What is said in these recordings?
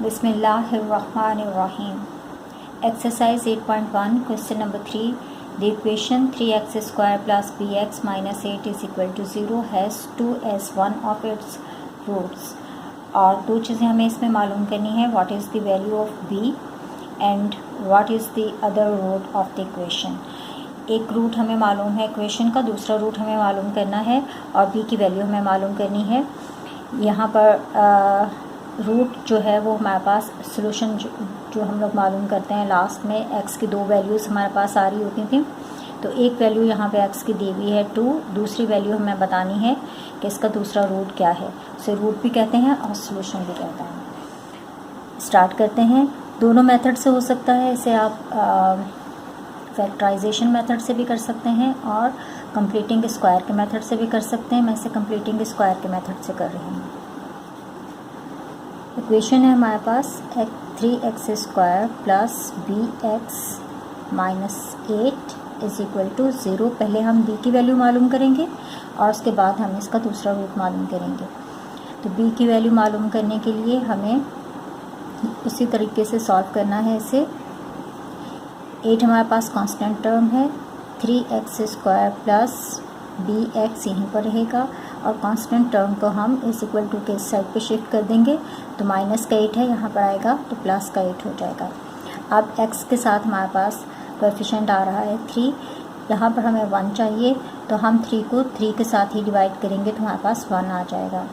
बिस्मिल्लाहिर्रहमानिर्रहीम। Exercise 8.1 question number 3. The equation 3x square plus bx minus 8 is equal to 0 has 2 as one of its roots. और दो चीज़ें हमें इसमें मालूम करनी है, what is the value of b and what is the other root of the equation. एक root हमें मालूम है इक्वेशन का, दूसरा रूट हमें मालूम करना है और b की वैल्यू हमें मालूम करनी है। यहाँ पर रूट जो है वो हमारे पास सोल्यूशन जो हम लोग मालूम करते हैं लास्ट में x की दो वैल्यूज़ हमारे पास आ रही होती थी। तो एक वैल्यू यहाँ पे x की दी हुई है 2, दूसरी वैल्यू हमें बतानी है कि इसका दूसरा रूट क्या है। उसे रूट भी कहते हैं और सोल्यूशन भी कहते हैं। स्टार्ट करते हैं। दोनों मेथड से हो सकता है, इसे आप फैक्टराइजेशन मेथड से भी कर सकते हैं और कंप्लीटिंग स्क्वायर के मेथड से भी कर सकते हैं। मैं इसे कंप्लीटिंग स्क्वायर के मेथड से कर रही हूँ। इक्वेशन है हमारे पास 3x square plus bx minus 8 is equal to 0। पहले हम b की वैल्यू मालूम करेंगे और उसके बाद हम इसका दूसरा रूट मालूम करेंगे। तो b की वैल्यू मालूम करने के लिए हमें उसी तरीके से सॉल्व करना है इसे। 8 हमारे पास कांस्टेंट टर्म है, 3x स्क्वायर प्लस bx यहीं पर रहेगा और कांस्टेंट टर्म को हम इस इक्वल टू के इस साइड पे शिफ्ट कर देंगे। तो माइनस का 8 है, यहाँ पर आएगा तो प्लस का 8 हो जाएगा। अब x के साथ हमारे पास कोएफिशिएंट आ रहा है 3, यहाँ पर हमें 1 चाहिए तो हम 3 को 3 के साथ ही डिवाइड करेंगे तो हमारे पास 1 आ जाएगा।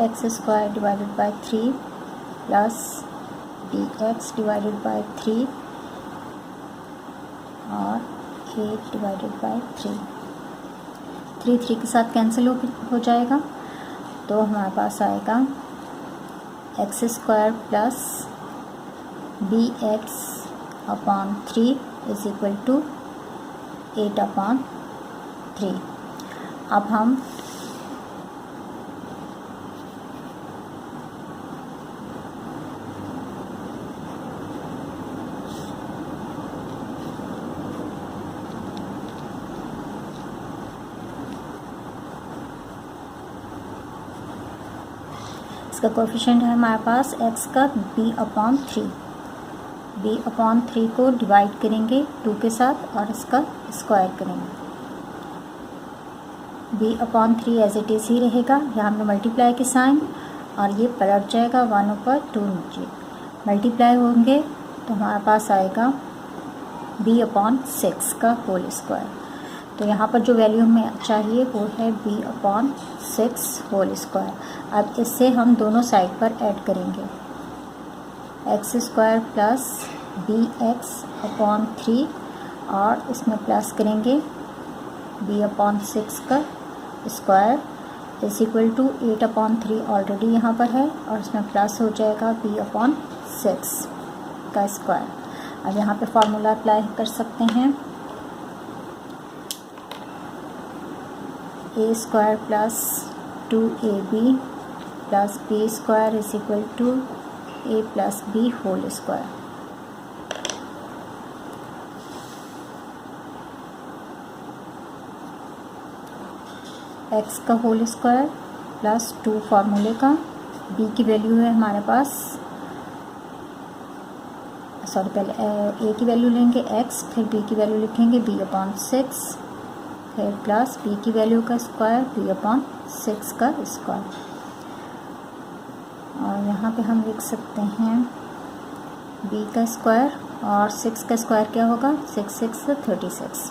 x square divided by 3 plus bx divided by 3 और 8 डिवाइडेड बाई 3 के साथ कैंसिल हो जाएगा। तो हमारे पास आएगा x square plus bx upon 3 is equal to 8 upon 3। अब हम इसका कोएफिशिएंट है हमारे पास x का b अपॉन 3 को डिवाइड करेंगे 2 के साथ और इसका स्क्वायर करेंगे। b upon 3 as it is ही रहेगा, यहाँ हमने मल्टीप्लाई के साइन और ये पलट जाएगा 1 ऊपर 2 नीचे। मल्टीप्लाई होंगे तो हमारे पास आएगा b अपॉन 6 का होल स्क्वायर। तो यहाँ पर जो वैल्यू हमें चाहिए वो है b अपॉन 6 होल स्क्वायर। अब इससे हम दोनों साइड पर ऐड करेंगे x square plus bx upon 3 और इसमें प्लस करेंगे b अपॉन 6 का square is equal to 8 upon 3 already यहाँ पर है और इसमें प्लस हो जाएगा b अपॉन 6 का स्क्वायर। अब यहाँ पे फार्मूला अप्लाई कर सकते हैं, a square plus 2ab plus b square is equal to a plus b whole square. x का होल स्क्वायर प्लस 2 फार्मूले का, b की वैल्यू है हमारे पास, पहले a की वैल्यू लेंगे x, फिर b की वैल्यू लिखेंगे b अपॉन 6, फिर प्लस b की वैल्यू का स्क्वायर b अपॉन 6 का स्क्वायर। और यहाँ पे हम लिख सकते हैं b का स्क्वायर और 6 का स्क्वायर क्या होगा, 6 6 36।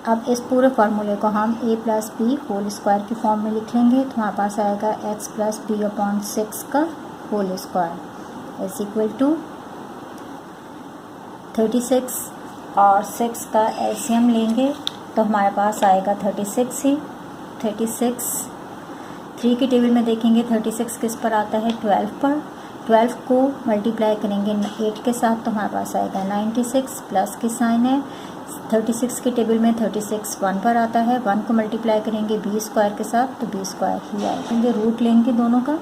अब इस पूरे फार्मूले को हम a plus b whole square की फॉर्म में लिख लेंगे तो हमारे पास आएगा x प्लस बी अपॉन 6 का whole square is equal to 36 और 6 का एलसीएम लेंगे तो हमारे पास आएगा 36 ही। 36 3 की टेबल में देखेंगे 36 किस पर आता है, 12 पर। 12 को मल्टीप्लाई करेंगे 8 के साथ तो हमारे पास आएगा 96, प्लस की साइन है। 36 की टेबल में 36 1 पर आता है, 1 को मल्टीप्लाई करेंगे b स्क्वायर के साथ तो b स्क्वायर ही आएगा। रूट लेंगे दोनों का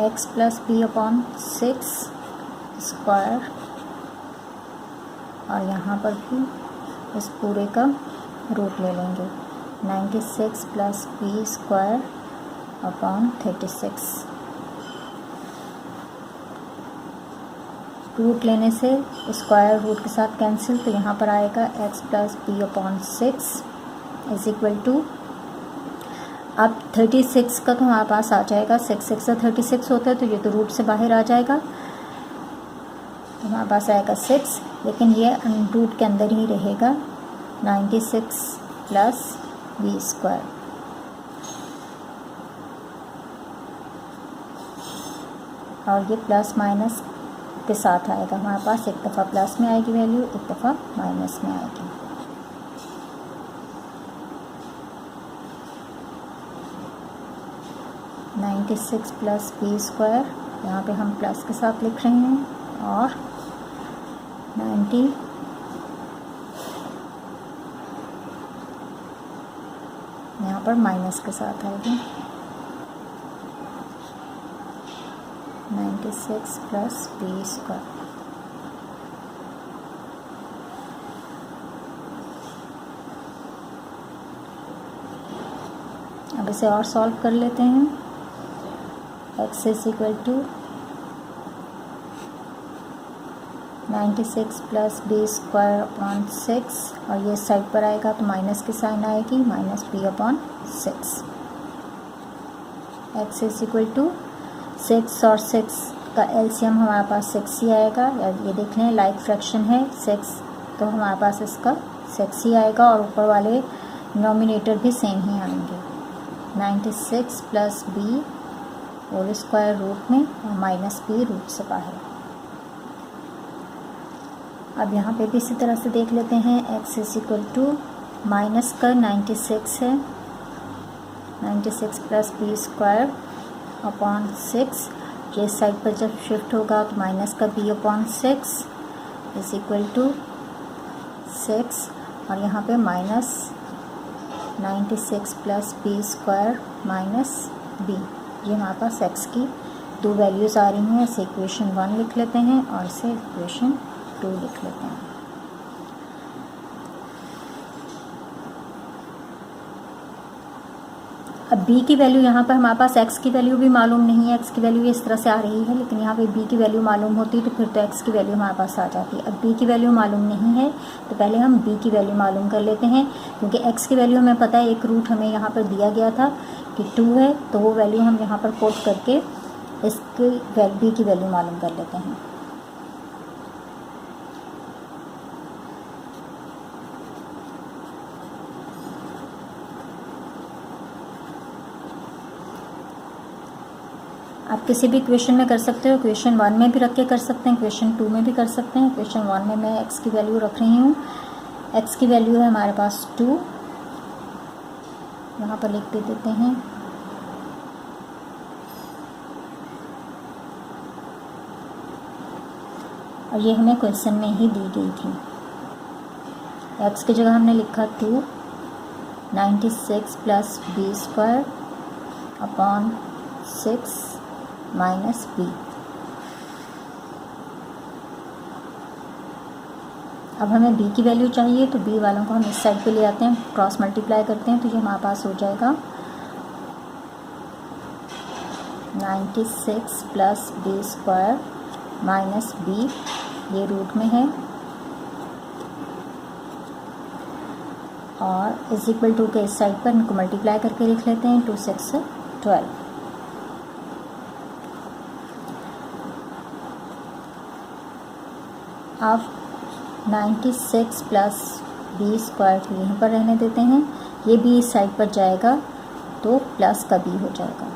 x plus b upon 6 square, और यहाँ पर भी इस पूरे का रूट ले लेंगे 96 plus B square upon 36। Root लेने से स्क्वायर रूट के साथ कैंसिल, तो यहाँ पर आएगा x plus b upon 6 is equal to, अब 36 का तो हमारे पास आ जाएगा, 6 से 36 होता है तो ये तो रूट से बाहर आ जाएगा, तो हमारे पास आएगा 6, लेकिन ये रूट के अंदर ही रहेगा 96 प्लस बी स्क्वायर। और ये प्लस माइनस के साथ आएगा, हमारे पास एक दफ़ा प्लस में आएगी वैल्यू, एक दफ़ा माइनस में आएगी। Ninety six plus B square, यहाँ पे हम प्लस के साथ लिख रहे हैं, और 90 यहाँ पर माइनस के साथ आएगी, 96 प्लस बी स्क्वायर। अब इसे और सॉल्व कर लेते हैं। x is equal to 96 plus B square upon 6, और ये साइड पर आएगा तो माइनस की साइन आएगी, minus b upon 6। x is equal to 6 और 6 का एलसीएम हमारे पास 6 ही आएगा, या ये देख लें लाइक फ्रैक्शन है 6, तो हमारे पास इसका 6 ही आएगा, और ऊपर वाले डिनोमिनेटर भी सेम ही आएंगे। 96 plus b whole square root में, और माइनस बी रूट से बाहर। अब यहाँ पे भी इसी तरह से देख लेते हैं। x is equal to minus का 96 है, 96 प्लस बी स्क्वायर अपॉन 6, ये साइड पर जब शिफ्ट होगा तो माइनस का b upon 6 is equal to 6, और यहाँ पे minus 96 plus B square minus b, ये हमारे पास x की दो वैल्यूज़ आ रही हैं। इसे इक्वेशन 1 लिख लेते हैं और इसे इक्वेशन 2 लिख लेते हैं। अब b की वैल्यू, यहाँ पर हमारे पास x की वैल्यू भी मालूम नहीं है, x की वैल्यू इस तरह से आ रही है, लेकिन यहाँ पे b की वैल्यू मालूम होती तो फिर तो x की वैल्यू हमारे पास आ जाती। अब b की वैल्यू मालूम नहीं है तो पहले हम b की वैल्यू मालूम कर लेते हैं, क्योंकि x की वैल्यू हमें पता है, एक रूट हमें यहाँ पर दिया गया था कि 2 है, तो वो वैल्यू हम यहाँ पर कोट करके इसकी b की वैल्यू मालूम कर लेते हैं। आप किसी भी इक्वेशन में कर सकते हो, इक्वेशन 1 में भी रख के कर सकते हैं, इक्वेशन 2 में भी कर सकते हैं। इक्वेशन 1 में मैं x की वैल्यू रख रही हूँ, x की वैल्यू है हमारे पास 2, यहाँ पर लिख दे देते हैं। और ये हमें क्वेश्चन में ही दी गई थी। x की जगह हमने लिखा 2, 96 plus B square upon 6 minus b. अब हमें b की वैल्यू चाहिए, तो b वालों को हम इस साइड पे ले आते हैं, क्रॉस मल्टीप्लाई करते हैं, तो ये हमारे पास हो जाएगा 96 plus B square minus b, ये रूट में है, और इज इक्वल टू के इस साइड पर इनको मल्टीप्लाई करके लिख लेते हैं, 2 6 12। अब 96 प्लस बी स्क्वायर को यहीं पर रहने देते हैं, ये भी इस साइड पर जाएगा तो प्लस का बी हो जाएगा।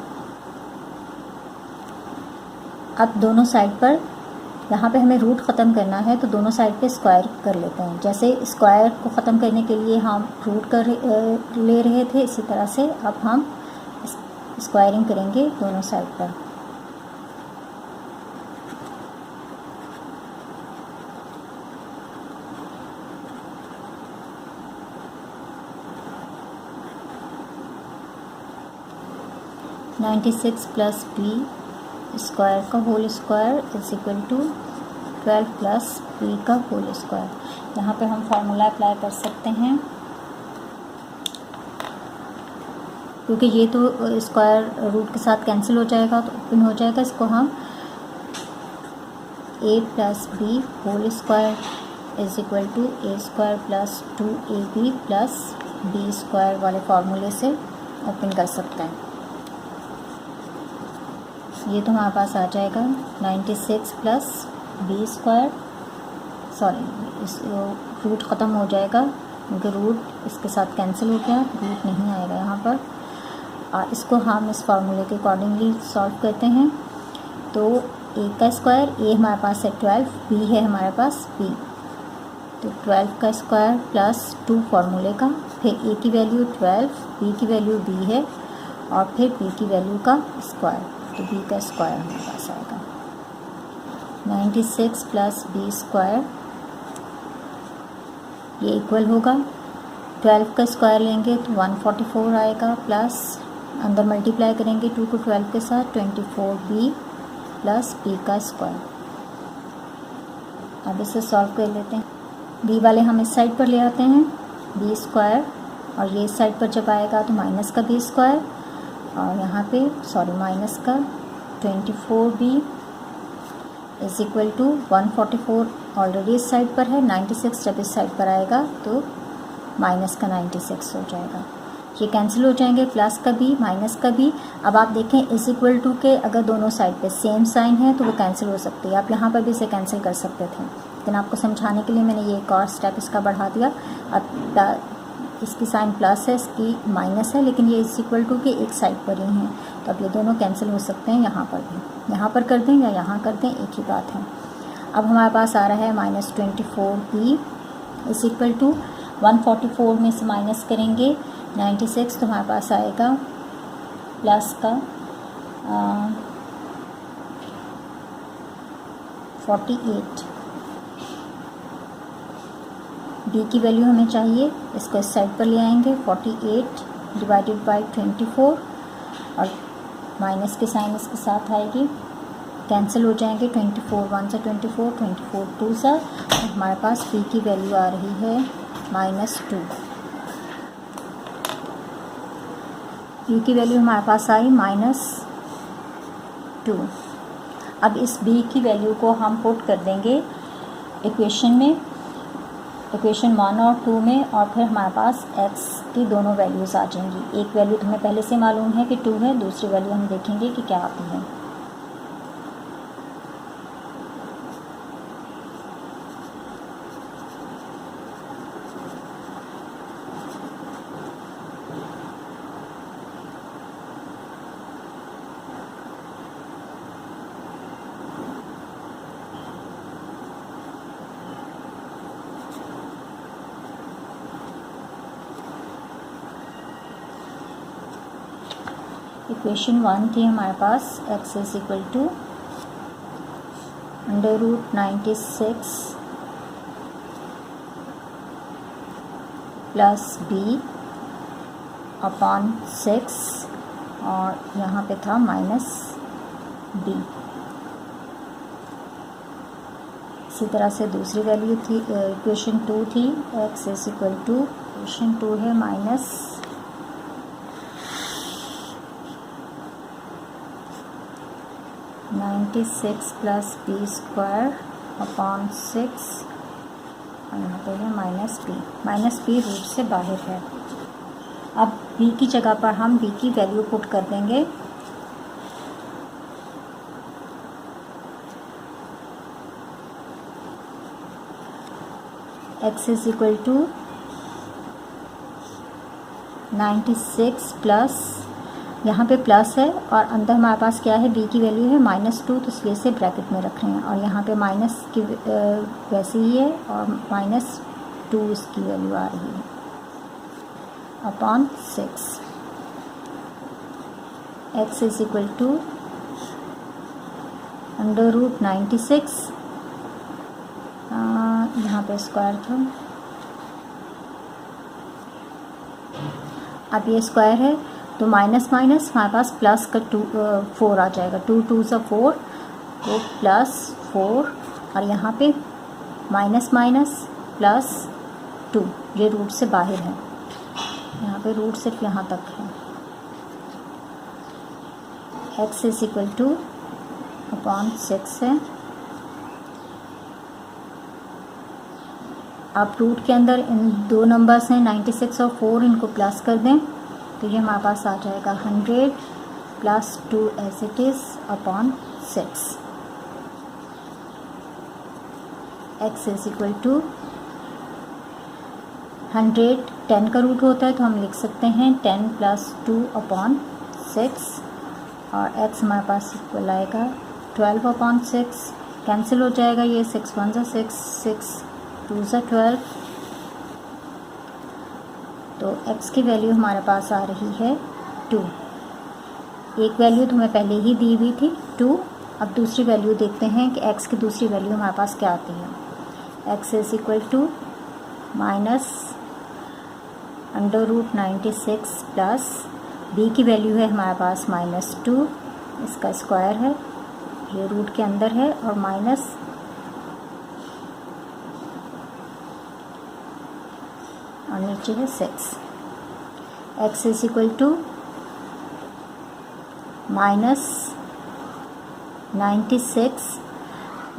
अब दोनों साइड पर, यहाँ पे हमें रूट ख़त्म करना है तो दोनों साइड पे स्क्वायर कर लेते हैं। जैसे स्क्वायर को ख़त्म करने के लिए हम रूट ले रहे थे, इसी तरह से अब हम स्क्वायरिंग करेंगे दोनों साइड पर। Ninety six plus B square का whole square is equal to 12 plus B का होल स्क्वायर। यहाँ पे हम फार्मूला अप्लाई कर सकते हैं, क्योंकि ये तो स्क्वायर रूट के साथ कैंसिल हो जाएगा तो ओपन हो जाएगा। इसको हम a plus b whole square is equal to a square plus 2ab plus B square वाले फार्मूले से ओपन कर सकते हैं। ये तो हमारे पास आ जाएगा 96 प्लस बी स्क्वायर, सॉरी इस रूट ख़त्म हो जाएगा क्योंकि रूट इसके साथ कैंसिल हो गया, रूट नहीं आएगा यहाँ पर। और इसको हम इस फार्मूले के अकॉर्डिंगली सॉल्व करते हैं। तो a का स्क्वायर, a हमारे पास है 12, b है हमारे पास b, तो 12 का स्क्वायर प्लस 2 फार्मूले का, फिर a की वैल्यू 12, b की वैल्यू b है और फिर b की वैल्यू का स्क्वायर, तो b का स्क्वायर हमारे पास आएगा 96 प्लस बी स्क्वायर, ये इक्वल होगा 12 का स्क्वायर लेंगे तो 144 आएगा, प्लस अंदर मल्टीप्लाई करेंगे 2 को 12 के साथ 24b प्लस बी का स्क्वायर। अब इसे सॉल्व कर लेते हैं। बी वाले हम इस साइड पर ले आते हैं बी स्क्वायर, और ये इस साइड पर जब आएगा तो माइनस का बी स्क्वायर, और यहाँ पे सॉरी माइनस का 24b is equal to 144 already इस साइड पर है, 96 जब इस साइड पर आएगा तो माइनस का 96 हो जाएगा। ये कैंसिल हो जाएंगे, प्लस का बी माइनस का बी। अब आप देखें इज इक्वल टू के अगर दोनों साइड पे सेम साइन है तो वो कैंसिल हो सकती है। आप यहाँ पर भी इसे कैंसिल कर सकते थे, लेकिन आपको समझाने के लिए मैंने ये एक और स्टेप इसका बढ़ा दिया। अब इसकी साइन प्लस है, इसकी माइनस है, लेकिन ये इज इक्वल टू के एक साइड पर ही हैं, तो अब ये दोनों कैंसिल हो सकते हैं। यहाँ पर भी, यहाँ पर कर दें या यहाँ कर दें, एक ही बात है। अब हमारे पास आ रहा है -24b इज इक्वल टू 144 में से माइनस करेंगे 96, तो हमारे पास आएगा प्लस का 48। बी की वैल्यू हमें चाहिए, इसको इस साइड पर ले आएंगे 48 डिवाइडेड बाई 24, और माइनस की साइन इसके साथ आएगी, कैंसिल हो जाएंगे 24 1 से 24, 24 2 से, और हमारे पास बी की वैल्यू आ रही है -2। बी की वैल्यू हमारे पास आई -2। अब इस बी की वैल्यू को हम पुट कर देंगे इक्वेशन में, इक्वेशन 1 और 2 में, और फिर हमारे पास x की दोनों वैल्यूज़ आ जाएंगी। एक वैल्यू तो हमें पहले से मालूम है कि 2 है, दूसरी वैल्यू हम देखेंगे कि क्या आती है। इक्वेशन 1 थी हमारे पास x is equal to √96 plus b upon 6, और यहाँ पे था -b। इसी तरह से दूसरी वैल्यू थी, इक्वेशन 2 थी x is equal to, equation 2 है -96 प्लस बी स्क्वायर अपॉन 6, और यहाँ पे है -b रूट से बाहर है। अब b की जगह पर हम b की वैल्यू पुट कर देंगे, x is equal to 96 plus, यहाँ पे प्लस है और अंदर हमारे पास क्या है, b की वैल्यू है -2, तो इसलिए से ब्रैकेट में रख रहे हैं, और यहाँ पे माइनस की वैसे ही है, और -2 इसकी वैल्यू आ रही है upon 6। x is equal to √96, यहाँ पे स्क्वायर था, अब ये स्क्वायर है तो माइनस माइनस हमारे पास प्लस का 4 आ जाएगा, 2 2 सा 4 तो +4 और यहाँ पे माइनस माइनस +2, ये रूट से बाहर है, यहाँ पे रूट सिर्फ यहाँ तक है। x = अपॉन 6 है। आप रूट के अंदर इन दो नंबर्स हैं 96 और 4, इनको प्लस कर दें तो ये हमारे पास आ जाएगा 100 + 2 as it is upon 6। x = 100 10 का रूट होता है तो हम लिख सकते हैं 10 + 2 अपॉन 6 और x हमारे पास इक्वल आएगा 12 अपॉन 6, कैंसिल हो जाएगा ये, 6 1 = 6, 6 2 = 12, तो x की वैल्यू हमारे पास आ रही है 2। एक वैल्यू तो मैं पहले ही दी हुई थी 2, अब दूसरी वैल्यू देखते हैं कि x की दूसरी वैल्यू हमारे पास क्या आती है। x = -√96 प्लस b की वैल्यू है हमारे पास -2, इसका स्क्वायर है, ये रूट के अंदर है, और माइनस और नीचे है 6। x = -96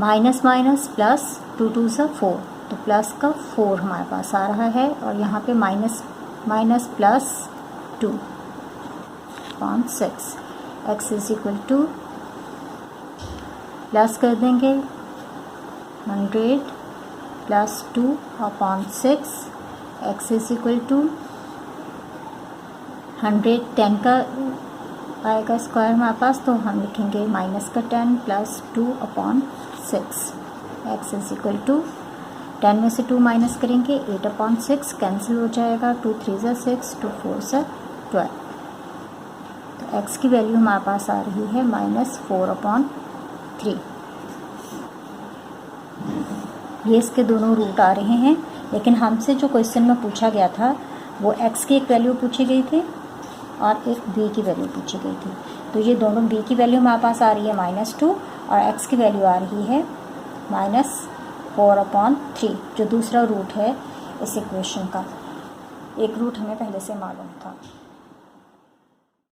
माइनस माइनस प्लस 2 2 सा 4, तो प्लस का 4 हमारे पास आ रहा है, और यहाँ पे minus minus +2 upon 6। x = plus कर देंगे 100 + 2 अपॉन 6। x = 110 का आएगा स्क्वायर हमारे पास, तो हम लिखेंगे -10 + 2 अपॉन 6। x = 10 में से 2 माइनस करेंगे 8 अपॉन 6, कैंसिल हो जाएगा, 2 3 = 6, 2 4 = 12, तो x की वैल्यू हमारे पास आ रही है -4/3। ये इसके दोनों रूट आ रहे हैं, लेकिन हमसे जो क्वेश्चन में पूछा गया था वो x की एक वैल्यू पूछी गई थी और एक b की वैल्यू पूछी गई थी, तो ये दोनों b की वैल्यू हमारे पास आ रही है -2 और x की वैल्यू आ रही है -4/3, जो दूसरा रूट है इस इक्वेशन का। एक रूट हमें पहले से मालूम था।